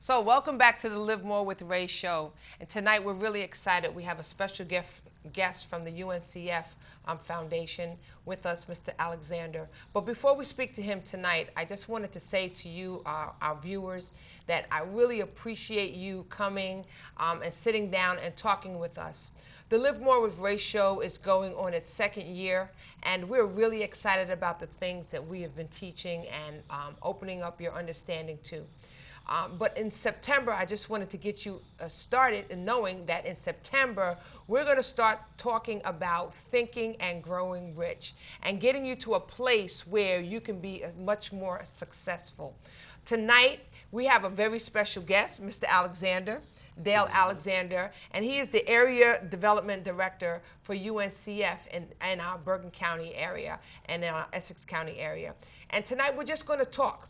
So welcome back to the Live More with Ray show. And tonight we're really excited. We have a special guest from the UNCF Foundation with us, Mr. Alexander. But before we speak to him tonight, I just wanted to say to you, our viewers, that I really appreciate you coming and sitting down and talking with us. The Live More with Ray show is going on its second year, and we're really excited about the things that we have been teaching and opening up your understanding to. But in September, I just wanted to get you started in knowing that in September, we're going to start talking about thinking and growing rich and getting you to a place where you can be much more successful. Tonight, we have a very special guest, Mr. Alexander, Dale Alexander, and he is the Area Development Director for UNCF in our Bergen County area and in our Essex County area. And tonight, we're just going to talk.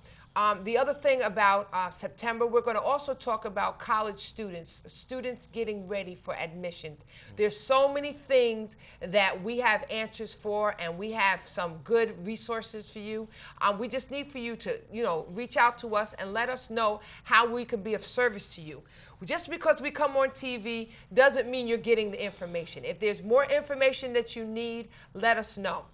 The other thing about September, we're going to also talk about college students getting ready for admissions. There's so many things that we have answers for, and we have some good resources for you. We just need for you to, reach out to us and let us know how we can be of service to you. Just because we come on TV doesn't mean you're getting the information. If there's more information that you need, let us know.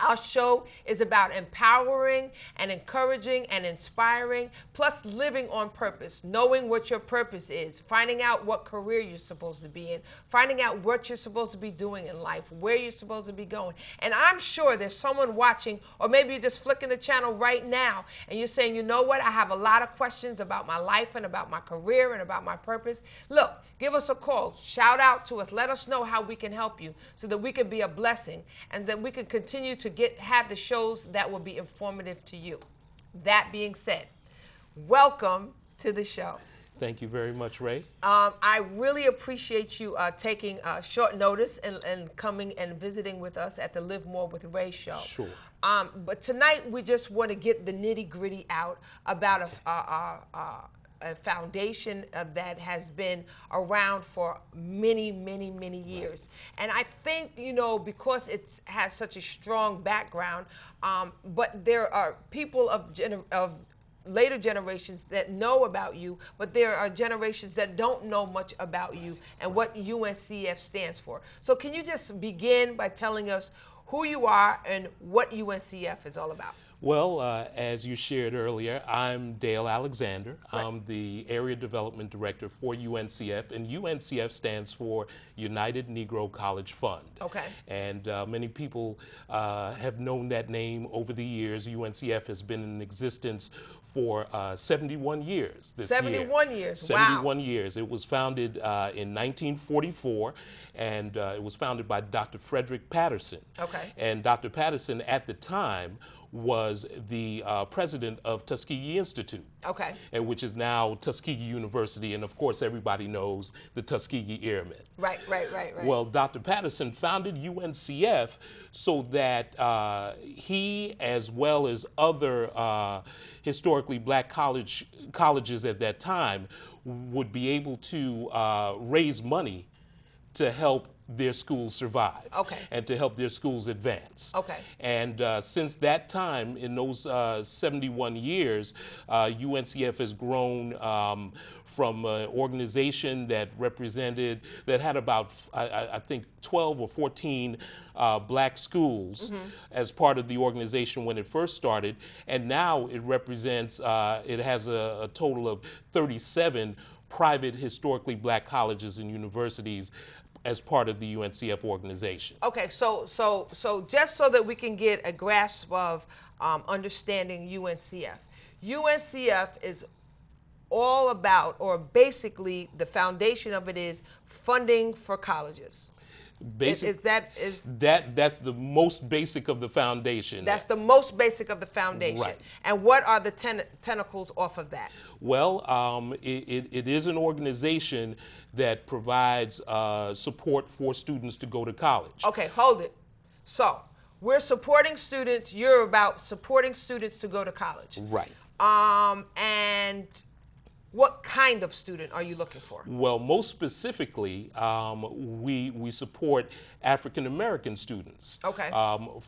Our show is about empowering and encouraging and inspiring, plus living on purpose, knowing what your purpose is, finding out what career you're supposed to be in, finding out what you're supposed to be doing in life, where you're supposed to be going. And I'm sure there's someone watching, or maybe you're just flicking the channel right now, and you're saying, you know what, I have a lot of questions about my life and about my career and about my purpose. Look, give us a call, shout out to us, let us know how we can help you so that we can be a blessing and that we can continue to have the shows that will be informative to you. That being said, welcome to the show. Thank you very much, Ray. I really appreciate you taking short notice and coming and visiting with us at the Live More with Ray show. Sure. But tonight we just want to get the nitty-gritty out about a foundation that has been around for many, many, many years. And I think, because it has such a strong background, but there are people of later generations that know about you, but there are generations that don't know much about you and what UNCF stands for. So can you just begin by telling us who you are and what UNCF is all about? Well, as you shared earlier, I'm Dale Alexander. Right. I'm the Area Development Director for UNCF, and UNCF stands for United Negro College Fund. Okay. And many people have known that name over the years. UNCF has been in existence for 71 years this year. 71 years, 71 wow. years. It was founded in 1944, and it was founded by Dr. Frederick Patterson. Okay. And Dr. Patterson at the time was the president of Tuskegee Institute, okay, and which is now Tuskegee University, and of course everybody knows the Tuskegee Airmen. Right. Well, Dr. Patterson founded UNCF so that he, as well as other historically black colleges at that time, would be able to raise money to help their schools survive, okay, and to help their schools advance. Okay. And since that time, in those 71 years, UNCF has grown from an organization that had about, I think, 12 or 14 black schools as part of the organization when it first started, and now it represents, it has a total of 37 private historically black colleges and universities as part of the UNCF organization. Okay, so just so that we can get a grasp of understanding UNCF. UNCF is all about, or basically the foundation of it is funding for colleges. That's the most basic of the foundation. That's the most basic of the foundation. Right. And what are the tentacles off of that? Well, it is an organization that provides support for students to go to college. Okay, hold it. So we're supporting students. You're about supporting students to go to college. Right. And What kind of student are you looking for? Well, most specifically, we support African American students Okay.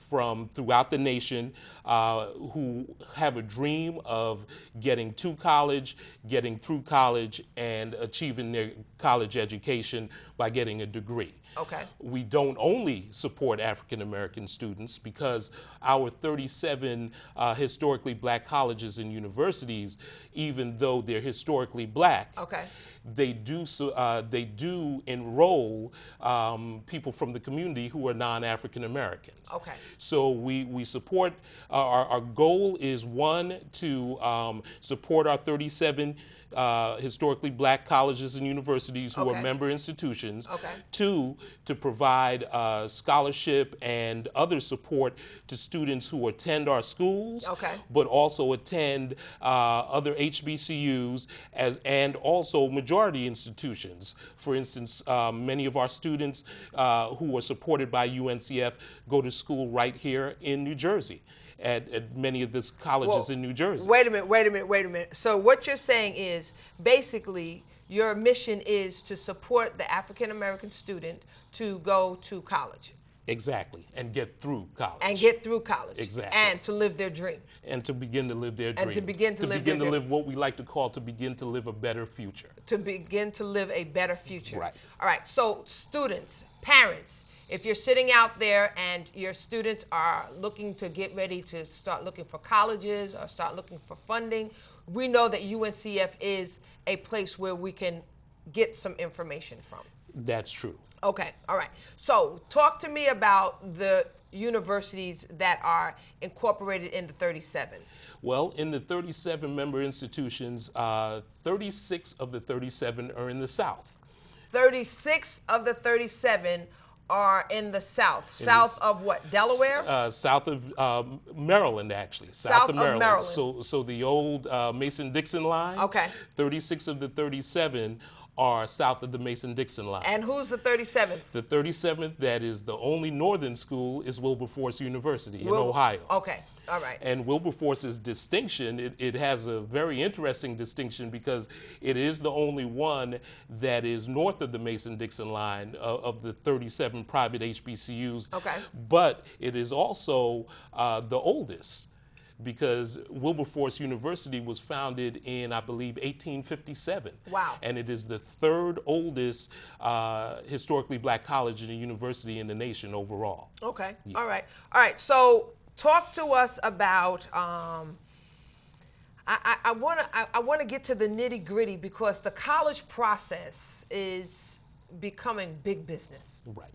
from throughout the nation who have a dream of getting to college, getting through college, and achieving their college education by getting a degree. Okay. We don't only support African American students because our 37 historically black colleges and universities, even though they're historically black, Okay. they do enroll people from the community who are non-African Americans. Okay. So we support, our goal is one, to support our 37 historically black colleges and universities who Okay. are member institutions. Okay. Two, to provide scholarship and other support to students who attend our schools, Okay. but also attend other HBCUs and also majority institutions. For instance, many of our students who are supported by UNCF go to school right here in New Jersey. At many of the colleges in New Jersey. Wait a minute. So what you're saying is basically your mission is to support the African American student to go to college. Exactly, and get through college. Exactly. And to live their dream. And to begin to live their dream. And to begin to live what we like to call to begin to live a better future. To begin to live a better future. Right. All right, so students, parents, if you're sitting out there and your students are looking to get ready to start looking for colleges or start looking for funding, we know that UNCF is a place where we can get some information from. That's true. Okay, all right. So talk to me about the universities that are incorporated in the 37. Well, in the 37 member institutions, 36 of the 37 are in the South. 36 of the 37 are in the South. South of what? Delaware? South of Maryland, actually. South of Maryland. So the old Mason-Dixon line. Okay. 36 of the 37 are south of the Mason-Dixon line. And who's the 37th? The 37th, that is the only northern school, is Wilberforce University in Ohio. Okay. All right. And Wilberforce's distinction, it has a very interesting distinction because it is the only one that is north of the Mason-Dixon line of the 37 private HBCUs. Okay. But it is also the oldest because Wilberforce University was founded in, I believe, 1857. Wow. And it is the third oldest historically black college and university in the nation overall. Okay. Yeah. All right. All right. So talk to us about. I want to get to the nitty gritty because the college process is becoming big business. Right.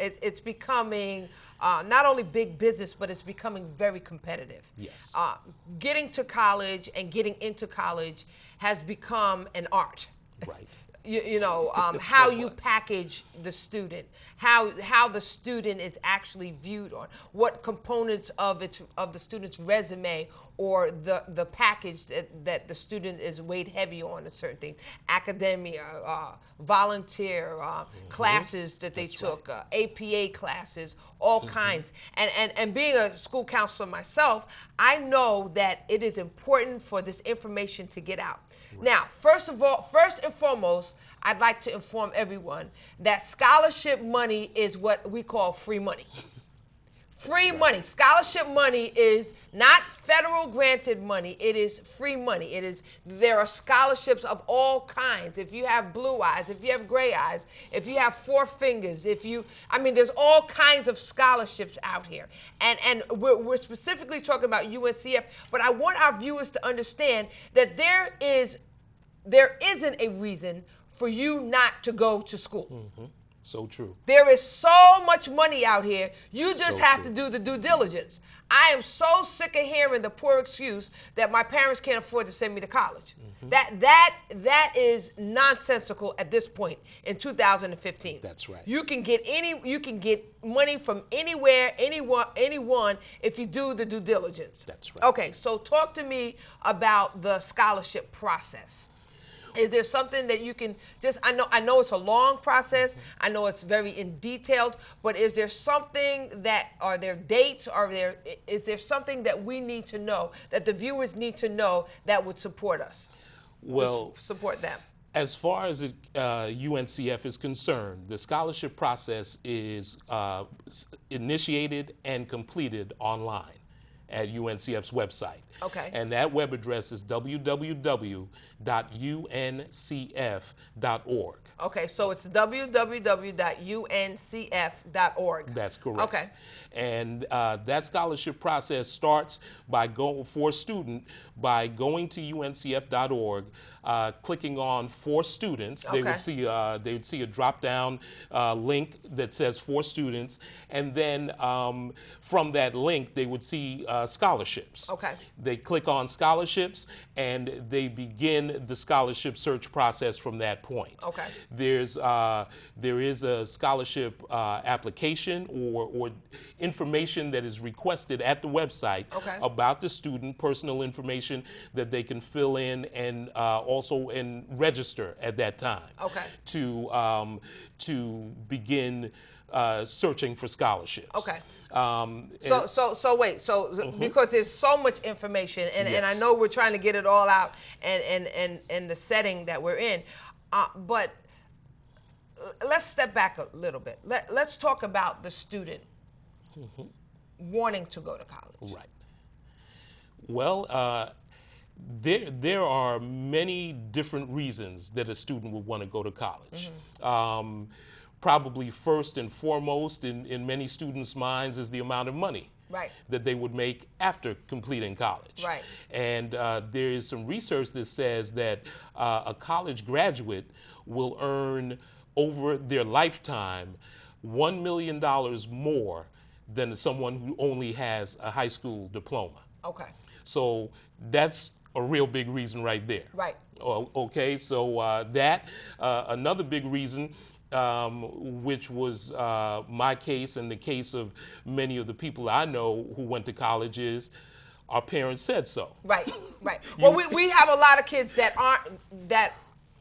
It's becoming not only big business, but it's becoming very competitive. Yes. Getting to college and getting into college has become an art. Right. You know, how you package the student, how the student is actually viewed on, what components of the student's resume or the package that the student is weighed heavy on a certain thing, academia, volunteer classes that they took, APA classes, all kinds. And being a school counselor myself, I know that it is important for this information to get out. Right. Now, first and foremost, I'd like to inform everyone that scholarship money is what we call free money. Free money. Scholarship money is not federal granted money. It is free money. There are scholarships of all kinds. If you have blue eyes, if you have gray eyes, if you have four fingers, there's all kinds of scholarships out here. And we're specifically talking about UNCF, but I want our viewers to understand that there isn't a reason for you not to go to school. Mm-hmm. So true. There is so much money out here. You just have true. to do the due diligence. I am so sick of hearing the poor excuse that my parents can't afford to send me to college. Mm-hmm. That is nonsensical at this point in 2015. That's right. You can get money from anywhere, anyone if you do the due diligence. That's right. Okay, so talk to me about the scholarship process. Is there something that you can I know it's a long process. I know it's very in detailed, but is there something are there dates? Is there something that we need to know, that the viewers need to know that would support us? Well, support them? as far as UNCF is concerned, the scholarship process is initiated and completed online at UNCF's website. Okay. And that web address is www.uncf.org. Okay, so it's www.uncf.org. That's correct. Okay. And that scholarship process starts for a student by going to uncf.org, clicking on for students. They Okay. would see a drop down link that says for students, and then from that link they would see scholarships. Okay. They click on scholarships and they begin the scholarship search process from that point. Okay. There is a scholarship application or information that is requested at the website Okay. about the student, personal information that they can fill in and also register at that time. Okay. To begin searching for scholarships. Okay. So wait. So because there's so much information, and I Yes. know we're trying to get it all out, and the setting that we're in, but let's step back a little bit. Let's talk about the student wanting to go to college. Right. Well, there are many different reasons that a student would want to go to college. Probably first and foremost in many students' minds is the amount of money Right. that they would make after completing college. Right. And there is some research that says that a college graduate will earn over their lifetime $1 million more than someone who only has a high school diploma. Okay. So that's a real big reason right there. Right. Okay, so another big reason, which was my case and the case of many of the people I know who went to college, is our parents said so. Right. Right. Well, we have a lot of kids that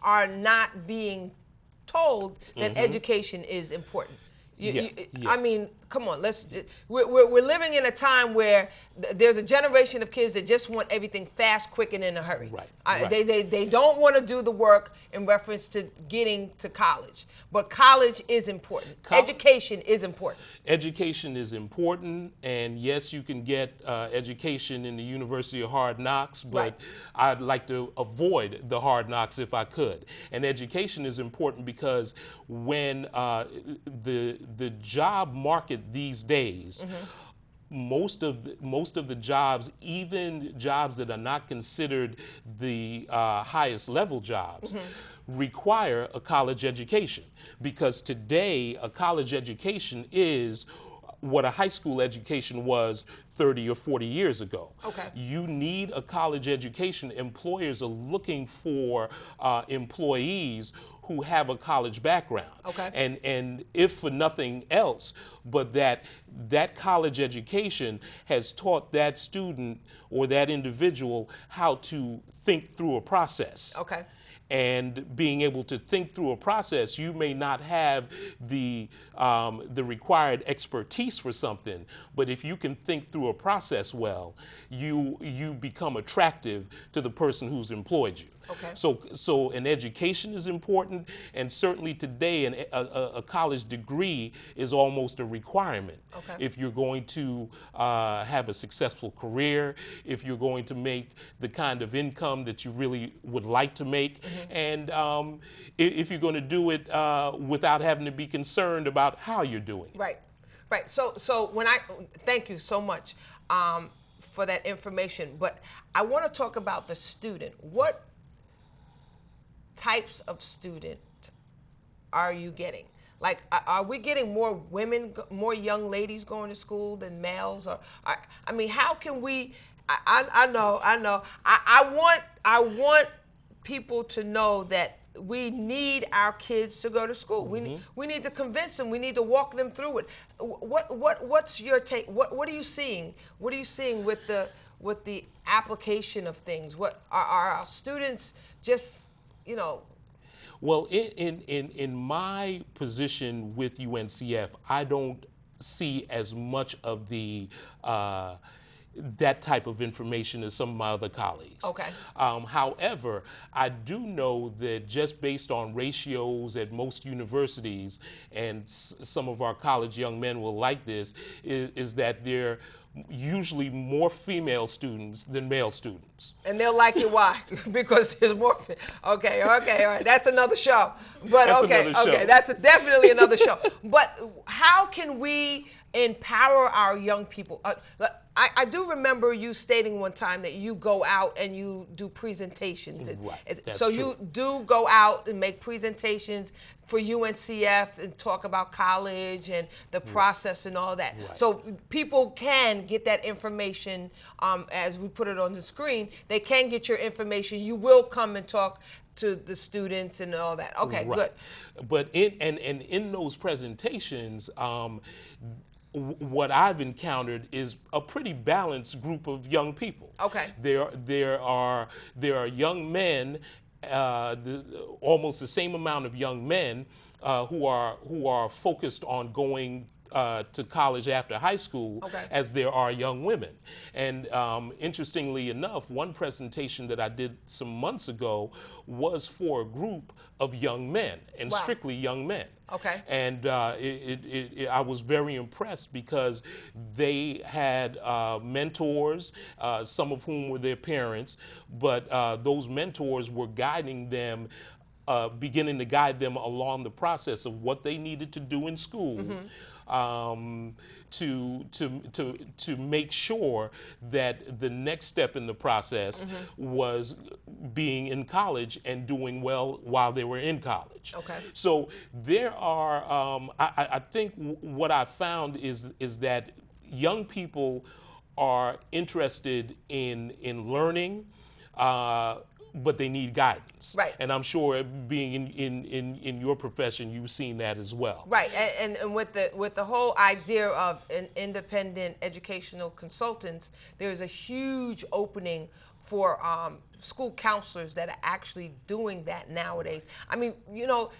are not being told that education is important. Yeah. I mean, come on. We're living in a time where there's a generation of kids that just want everything fast, quick, and in a hurry. Right. They don't want to do the work in reference to getting to college. But college is important. Education is important. Education is important, and yes, you can get education in the University of Hard Knocks, but Right. I'd like to avoid the hard knocks if I could. And education is important because when the job market these days, most of the jobs, even jobs that are not considered the highest level jobs, require a college education, because today a college education is what a high school education was 30 or 40 years ago. Okay. You need a college education. Employers are looking for employees who have a college background. Okay. And if for nothing else, but that college education has taught that student or that individual how to think through a process. Okay. And being able to think through a process, you may not have the required expertise for something, but if you can think through a process well, you become attractive to the person who's employed you. Okay. So an education is important, and certainly today a college degree is almost a requirement. Okay. If you're going to have a successful career, if you're going to make the kind of income that you really would like to make, and if you're going to do it without having to be concerned about how you're doing it. Right, right. So thank you so much for that information. But I want to talk about the student. What types of student are you getting? Like, are we getting more women, more young ladies going to school than males? Or, I mean, how can we? I know. I want people to know that we need our kids to go to school. We need to convince them. We need to walk them through it. What's your take? What are you seeing? What are you seeing with the application of things? What are our students just, you know? Well, in my position with UNCF, I don't see as much of the that type of information as some of my other colleagues. Okay. However, I do know that just based on ratios at most universities, and some of our college young men will like this, is that there usually more female students than male students. And they'll like it why? Because there's more. Okay, all right. That's another show. But That's okay, another show. okay, that's definitely another show. But how can we empower our young people? I do remember you stating one time that you go out and you do presentations. Right, that's so true. you do go out and make presentations for UNCF and talk about college and the process and all that. Right. So people can get that information as we put it on the screen. They can get your information. You will come and talk to the students and all that. Okay, Right. good. But in those presentations, what I've encountered is a pretty balanced group of young people. Okay. There are young men, almost the same amount of young men who are focused on going to college after high school, Okay. as there are young women. And interestingly enough, one presentation that I did some months ago was for a group of young men, and Wow. strictly young men. Okay. And I was very impressed because they had mentors, some of whom were their parents, but those mentors were guiding them, beginning to guide them along the process of what they needed to do in school. To make sure that the next step in the process was being in college and doing well while they were in college. Okay. So there are, I think what I found is that young people are interested in learning, but they need guidance. Right. And I'm sure being in your profession, you've seen that as well. Right, and with the whole idea of an independent educational consultants, there's a huge opening for school counselors that are actually doing that nowadays. I mean, you know,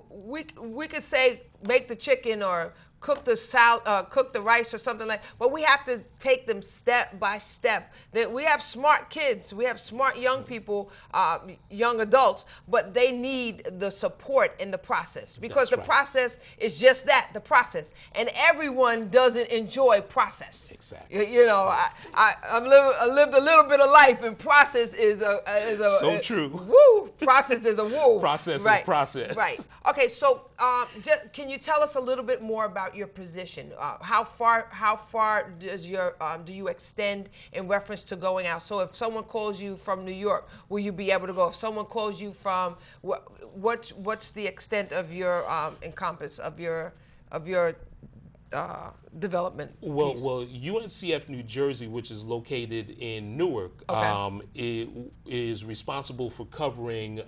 we could say make the chicken or cook the rice or something like, but we have to take them step by step. That we have smart kids, we have smart young people, young adults, but they need the support in the process, because That's the right. process is just that, the process, and everyone doesn't enjoy process. Exactly. You know, I lived a little bit of life, and process is a So true. Woo, process is a woo. Process is Right. process. Right. Okay, so can you tell us a little bit more about your position? How far does do you extend in reference to going out? So if someone calls you from New York, will you be able to go? If someone calls you from what's the extent of your encompass of your development piece? Well, UNCF New Jersey, which is located in Newark, Okay. is responsible for covering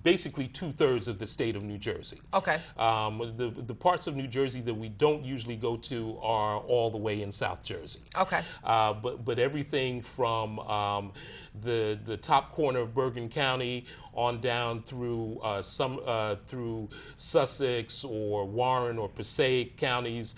basically 2/3 of the state of New Jersey. Okay. The parts of New Jersey that we don't usually go to are all the way in South Jersey. Okay. But everything from the top corner of Bergen County on down through through Sussex or Warren or Passaic counties,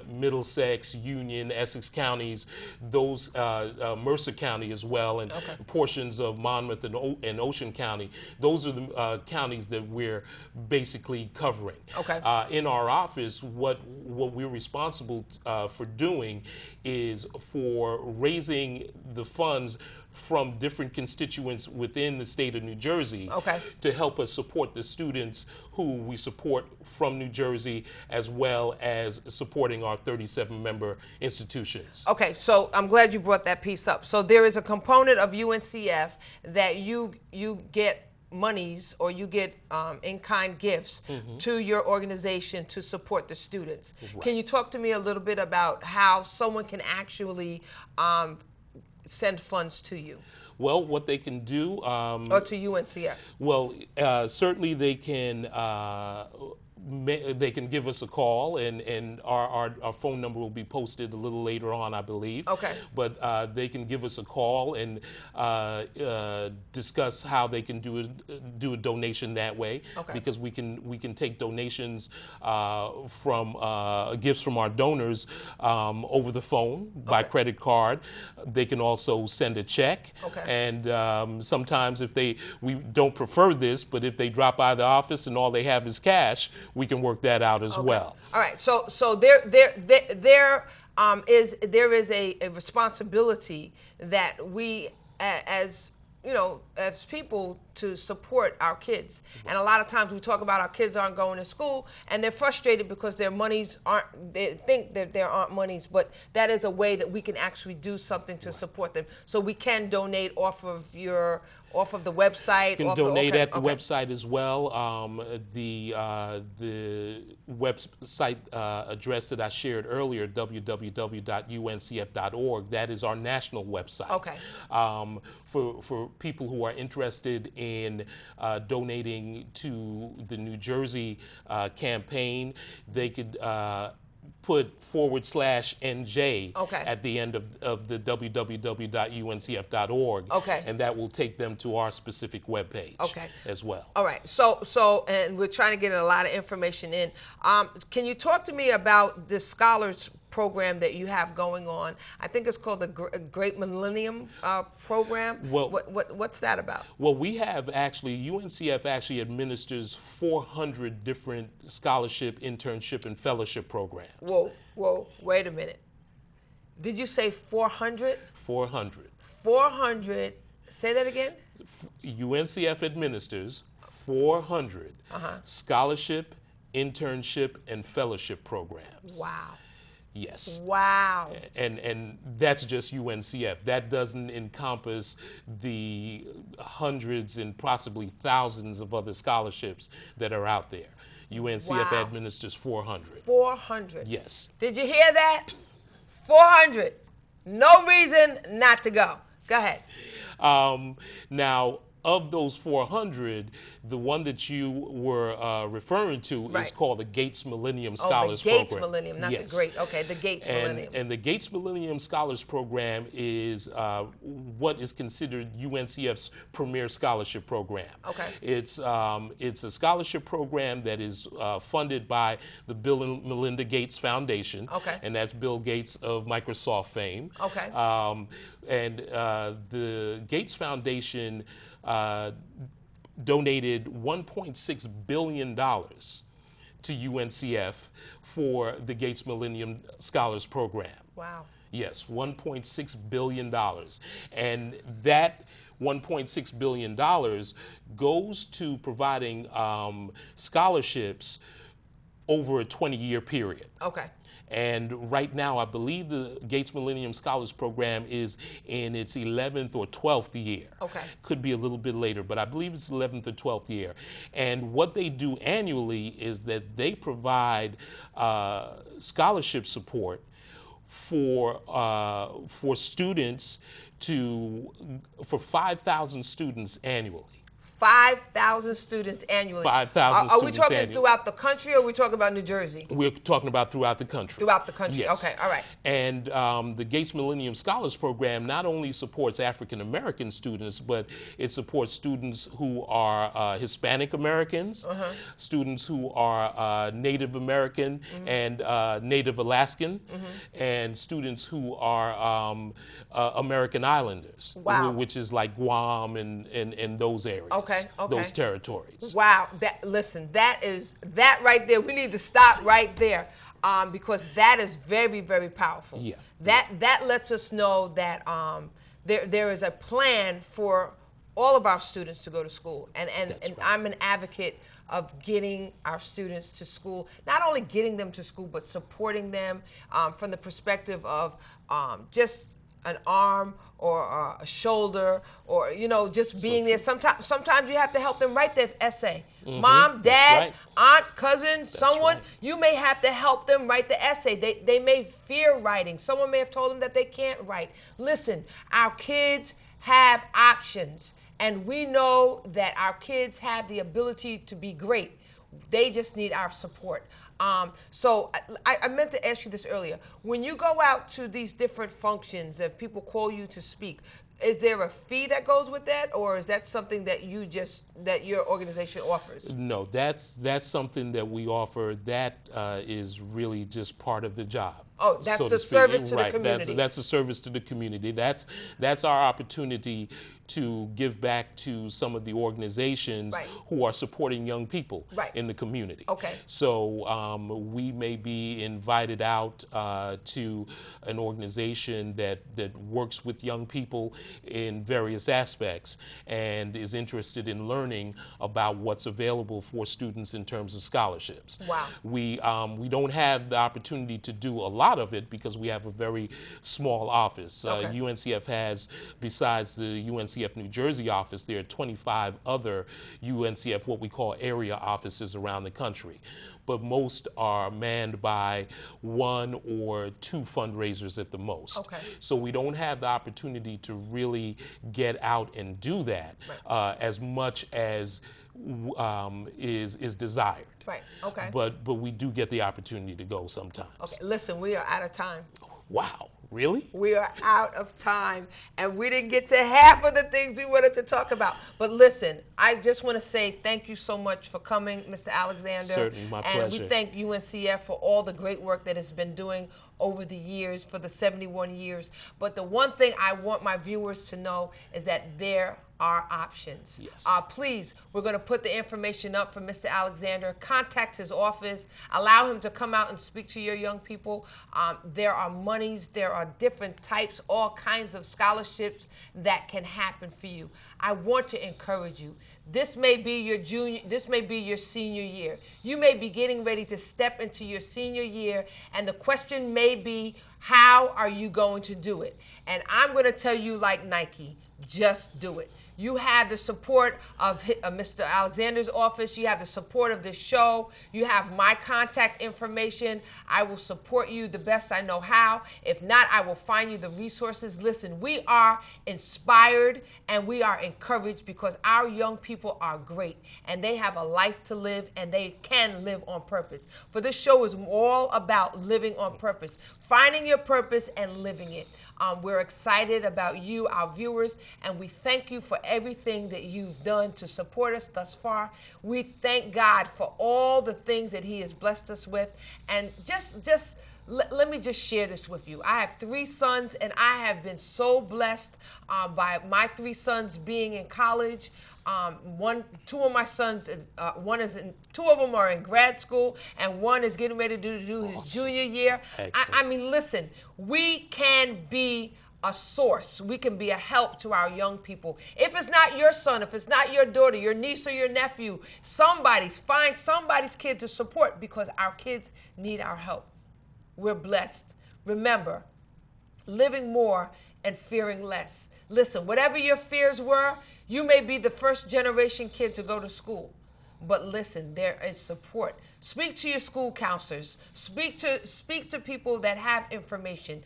Middlesex, Union, Essex counties, those Mercer County as well, and Okay. portions of Monmouth and Ocean County. Those are the counties that we're basically covering. Okay. In our office, what we're responsible for doing is for raising the funds from different constituents within the state of New Jersey, Okay. to help us support the students who we support from New Jersey, as well as supporting our 37-member institutions. Okay, so I'm glad you brought that piece up. So there is a component of UNCF that you get monies, or you get in-kind gifts to your organization to support the students. Right. Can you talk to me a little bit about how someone can actually send funds to you Well, what they can do, or to UNCF? well, certainly they can they can give us a call, and our phone number will be posted a little later on, I believe. Okay. But they can give us a call and discuss how they can do a donation that way. Okay. Because we can take donations from gifts from our donors over the phone by credit card. They can also send a check. Okay. And sometimes if we don't prefer this, but if they drop by the office and all they have is cash, we can work that out as well. All right. So there is a responsibility that we as as people to support our kids. And a lot of times we talk about our kids aren't going to school and they're frustrated because their monies they think that there aren't monies, but that is a way that we can actually do something to support them. So we can donate off of the website. You can donate at the website as well. The website address that I shared earlier, www.uncf.org, that is our national website. Okay. For people who are interested in donating to the New Jersey campaign, they could put /NJ at the end of the www.uncf.org. Okay. And that will take them to our specific webpage as well. All right. So, and we're trying to get a lot of information in. Can you talk to me about the Scholars program that you have going on? I think it's called the Great Millennium Program. Well, what's that about? Well, we have UNCF actually administers 400 different scholarship, internship, and fellowship programs. Whoa, wait a minute. Did you say 400? 400. 400, say that again? UNCF administers 400 scholarship, internship, and fellowship programs. Wow. Yes. Wow. And that's just UNCF. That doesn't encompass the hundreds and possibly thousands of other scholarships that are out there. UNCF administers 400. 400. Yes. Did you hear that? 400. No reason not to go. Go ahead. Now, of those 400, the one that you were referring to is called the Gates Millennium Scholars Program. The Gates Millennium, not the Great. Okay, the Gates Millennium. And the Gates Millennium Scholars Program is what is considered UNCF's premier scholarship program. Okay. It's a scholarship program that is funded by the Bill and Melinda Gates Foundation. Okay. And that's Bill Gates of Microsoft fame. Okay. And the Gates Foundation donated $1.6 billion to UNCF for the Gates Millennium Scholars Program. Wow. Yes, $1.6 billion. And that $1.6 billion goes to providing scholarships over a 20-year period. Okay. And right now, I believe the Gates Millennium Scholars Program is in its 11th or 12th year. Okay. Could be a little bit later, but I believe it's 11th or 12th year. And what they do annually is that they provide scholarship support for students for 5,000 students annually. 5,000 students annually. 5,000 students Are we talking annually. throughout the country, or are we talking about New Jersey? We're talking about throughout the country. Throughout the country. Yes. Okay. All right. And the Gates Millennium Scholars Program not only supports African American students, but it supports students who are Hispanic Americans, students who are Native American and Native Alaskan, and students who are American Islanders, which is like Guam and those areas. Okay. Those territories. Wow. That right there. We need to stop right there, because that is very, very powerful. Yeah. That lets us know that there is a plan for all of our students to go to school, and Right. I'm an advocate of getting our students to school, not only getting them to school, but supporting them from the perspective of just an arm or a shoulder, or just being there. Sometimes you have to help them write their essay. Mom, dad, aunt, cousin, someone. You may have to help them write the essay. They may fear writing. Someone may have told them that they can't write. Listen, our kids have options, and we know that our kids have the ability to be great. They just need our support. So I meant to ask you this earlier. When you go out to these different functions, if people call you to speak, is there a fee that goes with that, or is that something that your organization offers? No, that's something that we offer. That is really just part of the job. Oh, that's so the to speak. service to the Right. community. That's a service to the community. That's our opportunity to give back to some of the organizations Right. who are supporting young people Right. in the community. Okay. So we may be invited out to an organization that works with young people in various aspects and is interested in learning about what's available for students in terms of scholarships. Wow. We don't have the opportunity to do a lot of it because we have a very small office. Okay. UNCF has, besides the UNCF New Jersey office, there are 25 other UNCF, what we call area offices around the country. But most are manned by one or two fundraisers at the most. Okay. So we don't have the opportunity to really get out and do that as much as is desired. Right. Okay. But we do get the opportunity to go sometimes. Okay. Listen, we are out of time. Wow. Really? We are out of time, and we didn't get to half of the things we wanted to talk about. But listen, I just want to say thank you so much for coming, Mr. Alexander. Certainly, my pleasure. And we thank UNCF for all the great work that it's been doing over the years, for the 71 years. But the one thing I want my viewers to know is that there are options. Yes. Please, we're going to put the information up for Mr. Alexander. Contact his office. Allow him to come out and speak to your young people. There are monies. There are different types, all kinds of scholarships that can happen for you. I want to encourage you. This may be your junior, this may be your senior year. You may be getting ready to step into your senior year, and the question may be, how are you going to do it? And I'm going to tell you, like Nike, just do it. You have the support of Mr. Alexander's office. You have the support of this show. You have my contact information. I will support you the best I know how. If not, I will find you the resources. Listen, we are inspired and we are encouraged because our young people are great and they have a life to live and they can live on purpose. For this show is all about living on purpose, finding your purpose and living it. We're excited about you, our viewers, and we thank you for everything that you've done to support us thus far. We thank God for all the things that He has blessed us with. And let me just share this with you. I have 3 sons, and I have been so blessed by my 3 sons being in college. Two of my sons, two of them are in grad school, and one is getting ready to do his junior year. I mean, listen, we can be a source. We can be a help to our young people. If it's not your son, if it's not your daughter, your niece or your nephew, find somebody's kid to support because our kids need our help. We're blessed. Remember, living more and fearing less. Listen, whatever your fears were, you may be the first generation kid to go to school. But listen, there is support. Speak to your school counselors. Speak to people that have information.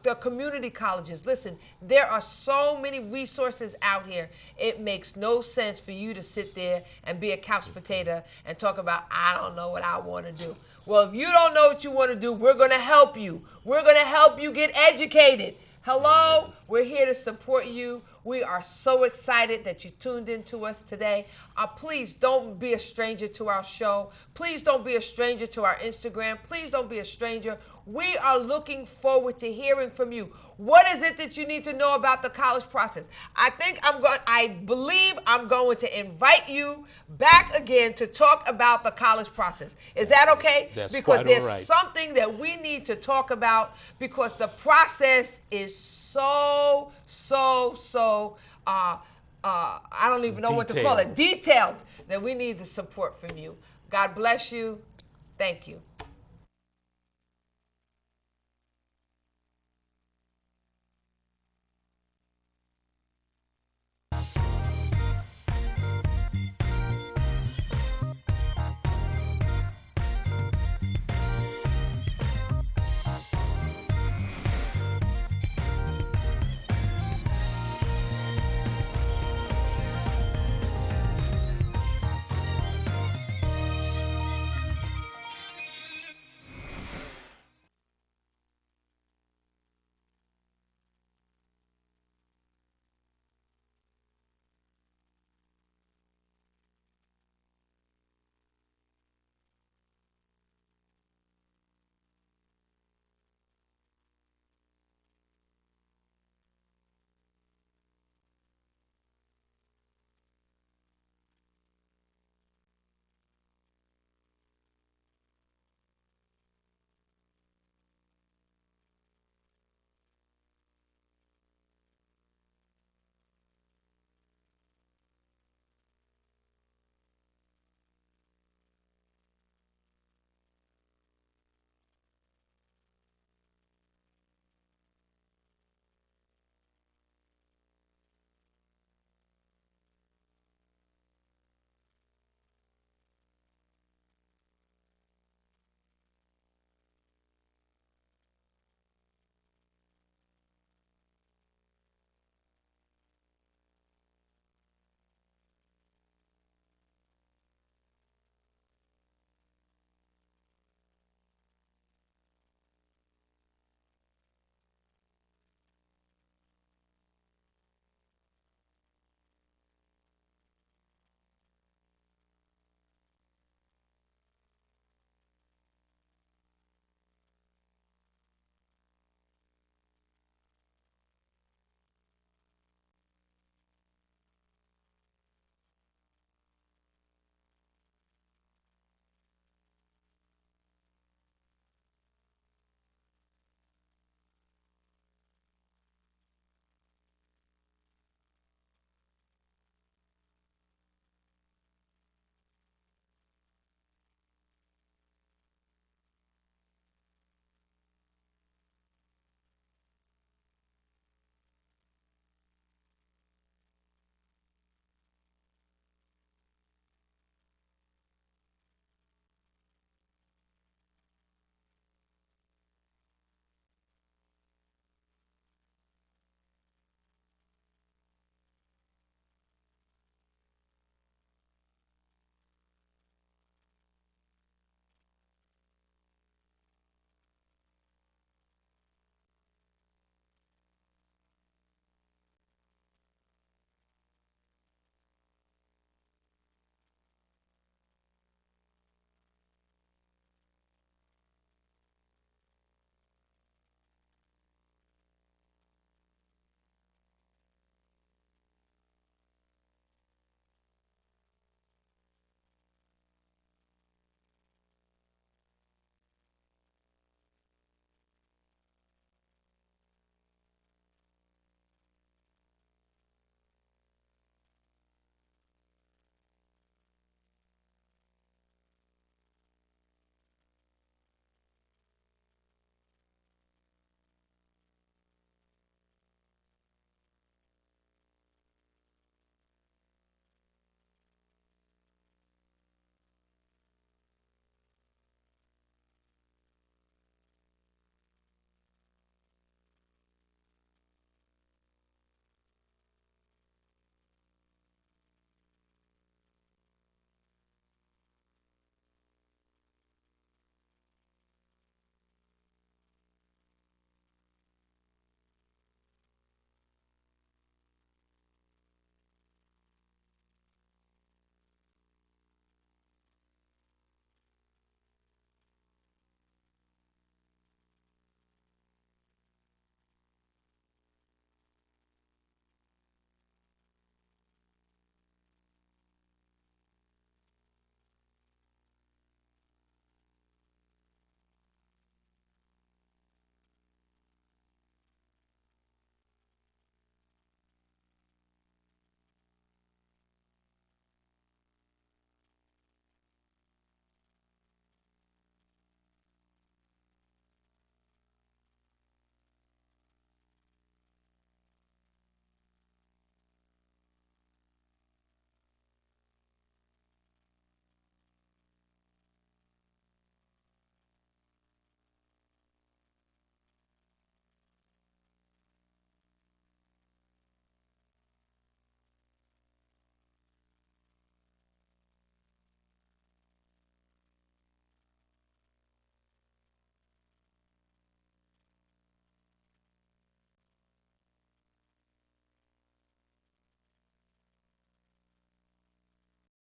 The community colleges. Listen, there are so many resources out here. It makes no sense for you to sit there and be a couch potato and talk about, I don't know what I want to do. Well, if you don't know what you want to do, we're going to help you. We're going to help you get educated. Hello, we're here to support you. We are so excited that you tuned in to us today. Please don't be a stranger to our show. Please don't be a stranger to our Instagram. Please don't be a stranger. We are looking forward to hearing from you. What is it that you need to know about the college process? I believe I'm going to invite you back again to talk about the college process. Is that okay? That's because quite there's all right. something that we need to talk about because the process is so I don't even know what to call it, detailed, that we need the support from you. God bless you. Thank you.